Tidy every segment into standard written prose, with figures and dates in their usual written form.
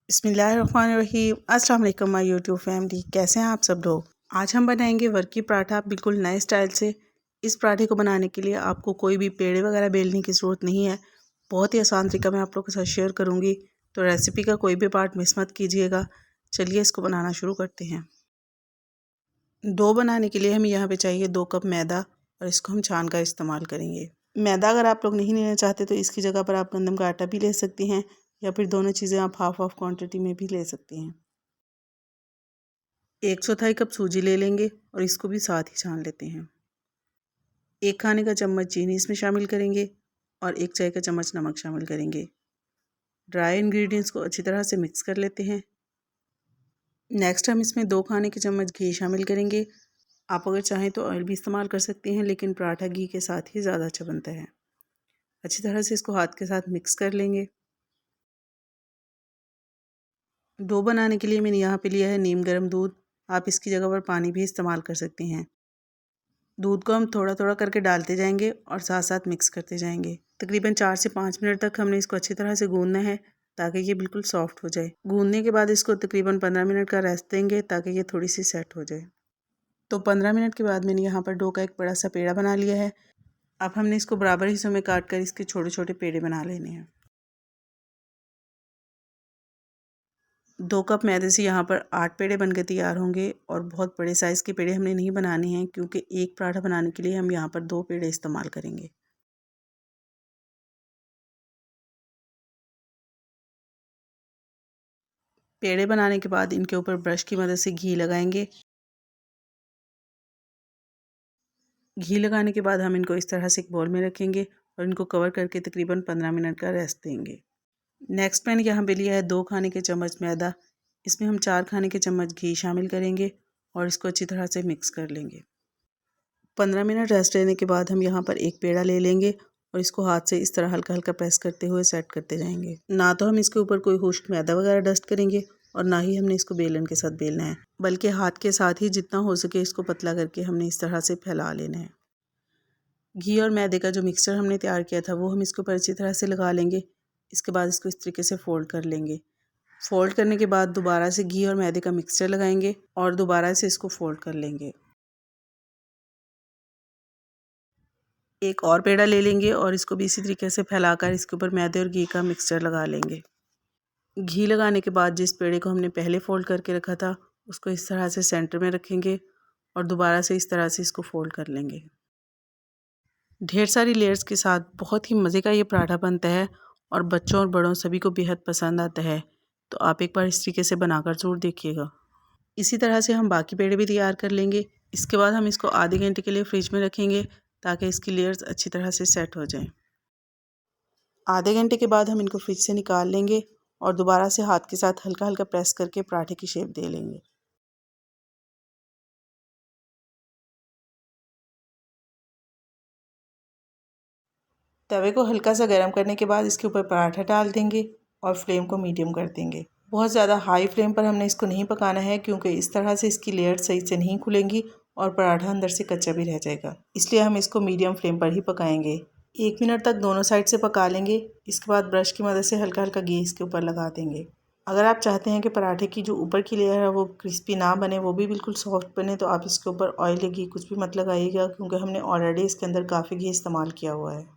बिस्मिल्लाहिर्रहमानिर्रहीम। अस्सलाम वालेकुम माय यूट्यूब फैमिली, कैसे हैं आप सब लोग। आज हम बनाएंगे वर्की पराठा बिल्कुल नए स्टाइल से। इस पराठे को बनाने के लिए आपको कोई भी पेड़े वगैरह बेलने की ज़रूरत नहीं है। बहुत ही आसान तरीका मैं आप लोगों के साथ शेयर करूँगी, तो रेसिपी का कोई भी पार्ट मिस मत कीजिएगा। चलिए इसको बनाना शुरू करते हैं। डो बनाने के लिए हमें यहाँ पे चाहिए 2 कप मैदा, और इसको हम छान कर इस्तेमाल करेंगे। मैदा अगर आप लोग नहीं लेना चाहते तो इसकी जगह पर आप गंदम का आटा भी ले सकती हैं, या फिर दोनों चीज़ें आप हाफ हाफ क्वांटिटी में भी ले सकती हैं। 1/4 कप सूजी ले लेंगे और इसको भी साथ ही छान लेते हैं। 1 खाने का चम्मच चीनी इसमें शामिल करेंगे और 1 चाय का चम्मच नमक शामिल करेंगे। ड्राई इंग्रेडिएंट्स को अच्छी तरह से मिक्स कर लेते हैं। नेक्स्ट हम इसमें 2 खाने के चम्मच घी शामिल करेंगे। आप अगर चाहें तो ऑयल भी इस्तेमाल कर सकते हैं, लेकिन पराठा घी के साथ ही ज़्यादा अच्छा बनता है। अच्छी तरह से इसको हाथ के साथ मिक्स कर लेंगे। डो बनाने के लिए मैंने यहाँ पे लिया है नीम गर्म दूध। आप इसकी जगह पर पानी भी इस्तेमाल कर सकते हैं। दूध को हम थोड़ा थोड़ा करके डालते जाएंगे और साथ साथ मिक्स करते जाएंगे। तकरीबन 4 से 5 मिनट तक हमने इसको अच्छी तरह से गूंदना है, ताकि ये बिल्कुल सॉफ्ट हो जाए। गूंदने के बाद इसको तकरीबन 15 मिनट का रेस्ट देंगे, ताकि ये थोड़ी सी सेट हो जाए। तो 15 मिनट के बाद मैंने यहाँ पर डो का एक बड़ा सा पेड़ा बना लिया है। अब हमने इसको बराबर हिस्सों में काट कर इसके छोटे छोटे पेड़े बना लेने हैं। 2 कप मैदे से यहाँ पर 8 पेड़े बनकर तैयार होंगे, और बहुत बड़े साइज़ के पेड़े हमने नहीं बनाने हैं, क्योंकि एक पराठा बनाने के लिए हम यहाँ पर 2 पेड़े इस्तेमाल करेंगे। पेड़े बनाने के बाद इनके ऊपर ब्रश की मदद से घी लगाएंगे। घी लगाने के बाद हम इनको इस तरह से एक बाउल में रखेंगे और इनको कवर करके तकरीबन 15 मिनट का रेस्ट देंगे। नेक्स्ट मैंने यहाँ पे लिया है 2 खाने के चम्मच मैदा। इसमें हम 4 खाने के चम्मच घी शामिल करेंगे और इसको अच्छी तरह से मिक्स कर लेंगे। 15 मिनट रेस्ट लेने के बाद हम यहाँ पर एक पेड़ा ले लेंगे और इसको हाथ से इस तरह हल्का हल्का प्रेस करते हुए सेट करते जाएंगे। ना तो हम इसके ऊपर कोई खुश्क मैदा वगैरह डस्ट करेंगे, और ना ही हमने इसको बेलन के साथ बेलना है, बल्कि हाथ के साथ ही जितना हो सके इसको पतला करके हमने इस तरह से फैला लेना है। घी और मैदे का जो मिक्सचर हमने तैयार किया था वो हम इसके ऊपर अच्छी तरह से लगा लेंगे। इसके बाद इसको इस तरीके से फ़ोल्ड कर लेंगे। फ़ोल्ड करने के बाद दोबारा से घी और मैदे का मिक्सचर लगाएंगे और दोबारा से इसको फ़ोल्ड कर लेंगे। एक और पेड़ा ले लेंगे और इसको भी इसी तरीके से फैलाकर इसके ऊपर मैदे और घी का मिक्सचर लगा लेंगे। घी लगाने के बाद जिस पेड़े को हमने पहले फ़ोल्ड करके रखा था उसको इस तरह से सेंटर में रखेंगे और दोबारा से इस तरह से इसको फ़ोल्ड कर लेंगे। ढेर सारी लेयर्स के साथ बहुत ही मज़े का ये पराठा बनता है और बच्चों और बड़ों सभी को बेहद पसंद आता है। तो आप एक बार इस तरीके से बनाकर ज़रूर देखिएगा। इसी तरह से हम बाकी पेड़े भी तैयार कर लेंगे। इसके बाद हम इसको आधे घंटे के लिए फ्रिज में रखेंगे, ताकि इसकी लेयर्स अच्छी तरह से सेट हो जाएं। आधे घंटे के बाद हम इनको फ्रिज से निकाल लेंगे और दोबारा से हाथ के साथ हल्का हल्का प्रेस करके पराठे की शेप दे लेंगे। तवे को हल्का सा गर्म करने के बाद इसके ऊपर पराठा डाल देंगे और फ्लेम को मीडियम कर देंगे। बहुत ज़्यादा हाई फ्लेम पर हमने इसको नहीं पकाना है, क्योंकि इस तरह से इसकी लेयर सही से नहीं खुलेंगी और पराठा अंदर से कच्चा भी रह जाएगा। इसलिए हम इसको मीडियम फ्लेम पर ही पकाएंगे। 1 मिनट तक दोनों साइड से पका लेंगे। इसके बाद ब्रश की मदद से हल्का हल्का घी इसके ऊपर लगा देंगे। अगर आप चाहते हैं कि पराठे की जो ऊपर की लेयर है वो क्रिस्पी ना बने, वो भी बिल्कुल सॉफ्ट बने, तो आप इसके ऊपर ऑयल या घी कुछ भी मत लगाइएगा, क्योंकि हमने ऑलरेडी इसके अंदर काफ़ी घी इस्तेमाल किया हुआ है।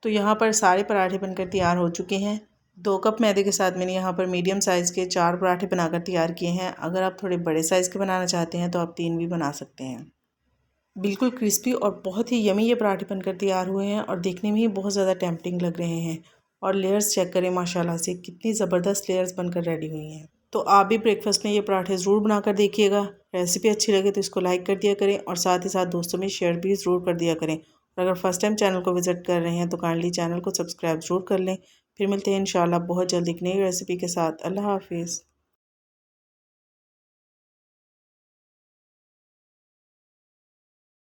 तो यहाँ पर सारे पराठे बनकर तैयार हो चुके हैं। 2 कप मैदे के साथ मैंने यहाँ पर मीडियम साइज़ के 4 पराठे बनाकर तैयार किए हैं। अगर आप थोड़े बड़े साइज़ के बनाना चाहते हैं तो आप 3 भी बना सकते हैं। बिल्कुल क्रिस्पी और बहुत ही यमी ये पराठे बनकर तैयार हुए हैं और देखने में ही बहुत ज़्यादा टेम्पटिंग लग रहे हैं। और लेयर्स चेक करें, माशाल्लाह से कितनी ज़बरदस्त लेयर्स बनकर रेडी हुई हैं। तो आप भी ब्रेकफास्ट में ये पराठे ज़रूर बनाकर देखिएगा। रेसिपी अच्छी लगे तो इसको लाइक कर दिया करें और साथ ही साथ दोस्तों में शेयर भी ज़रूर कर दिया करें। और अगर फर्स्ट टाइम चैनल को विज़िट कर रहे हैं तो काइंडली चैनल को सब्सक्राइब ज़रूर कर लें। फिर मिलते हैं इंशाल्लाह बहुत जल्द एक नई रेसिपी के साथ। अल्लाह हाफिज़।